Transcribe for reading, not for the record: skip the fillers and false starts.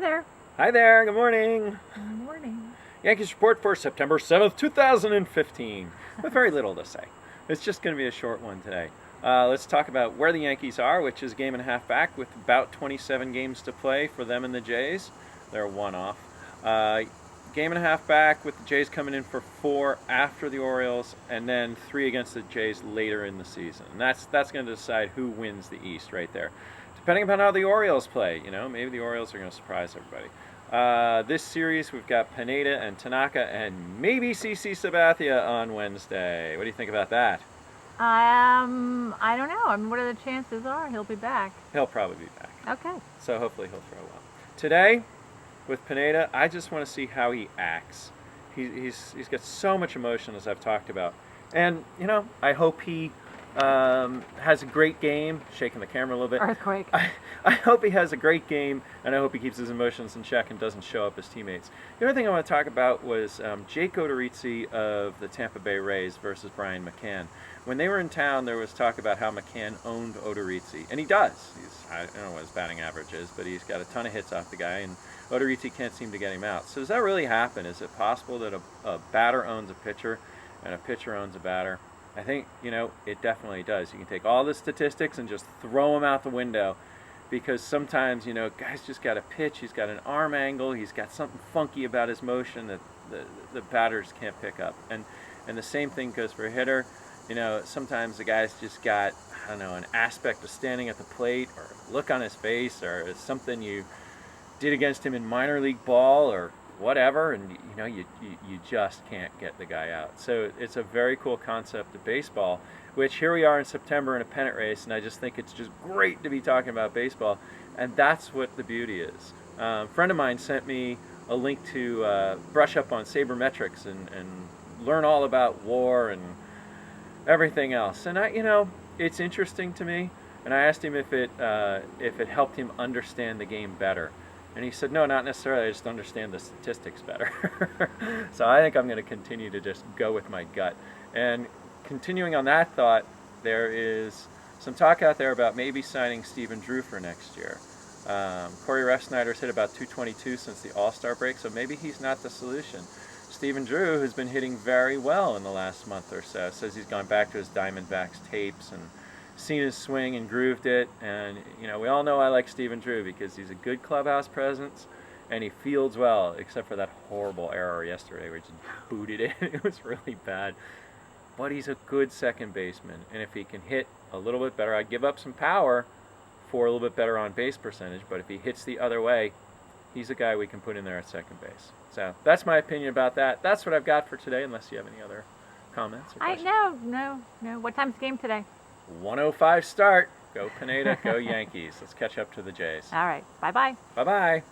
there. Hi there, good morning. Good morning. Yankees report for September 7th, 2015. With very little to say. It's just going to be a short one today. Let's talk about where the Yankees are, which is a game and a half back with about 27 games to play for them and the Jays. They're one off. Game and a half back with the Jays coming in for 4 after the Orioles, and then 3 against the Jays later in the season. And that's going to decide who wins the East right there. Depending upon how the Orioles play, maybe the Orioles are going to surprise everybody. This series, we've got Pineda and Tanaka and maybe CC Sabathia on Wednesday. What do you think about that? I don't know. I mean, what are the chances are he'll be back? He'll probably be back. Okay. So hopefully he'll throw well. Today, with Pineda, I just want to see how he acts. He's got so much emotion, as I've talked about. And, I hope he has a great game, shaking the camera a little bit. Earthquake. I hope he has a great game, and I hope he keeps his emotions in check and doesn't show up his teammates. The other thing I want to talk about was Jake Odorizzi of the Tampa Bay Rays versus Brian McCann. When they were in town, there was talk about how McCann owned Odorizzi, and he does. I don't know what his batting average is, but he's got a ton of hits off the guy, and Odorizzi can't seem to get him out. So does that really happen? Is it possible that a batter owns a pitcher and a pitcher owns a batter? I think, it definitely does. You can take all the statistics and just throw them out the window, because sometimes, guys just got a pitch, he's got an arm angle, he's got something funky about his motion that the batters can't pick up. And the same thing goes for a hitter. Sometimes the guy's just got, an aspect of standing at the plate or look on his face or something you did against him in minor league ball or whatever, and you just can't get the guy out. So it's a very cool concept of baseball, which here we are in September in a pennant race, and I just think it's just great to be talking about baseball, and that's what the beauty is. A friend of mine sent me a link to brush up on sabermetrics and learn all about WAR and everything else, and it's interesting to me, and I asked him if it helped him understand the game better. And he said, no, not necessarily, I just understand the statistics better. So I think I'm going to continue to just go with my gut. And continuing on that thought, there is some talk out there about maybe signing Stephen Drew for next year. Corey Refsnyder's hit about 222 since the All-Star break, so maybe he's not the solution. Stephen Drew has been hitting very well in the last month or so. Says he's gone back to his Diamondbacks tapes and seen his swing and grooved it, and we all know I like Stephen Drew because he's a good clubhouse presence and he fields well, except for that horrible error yesterday where he just booted it. It was really bad, but he's a good second baseman, and if he can hit a little bit better, I'd give up some power for a little bit better on base percentage, but if he hits the other way, he's a guy we can put in there at second base. So that's my opinion about that. That's what I've got for today, unless you have any other comments or questions. No. What time's the game today? 1:05 start. Go Pineda, go Yankees. Let's catch up to the Jays. All right. Bye-bye. Bye-bye.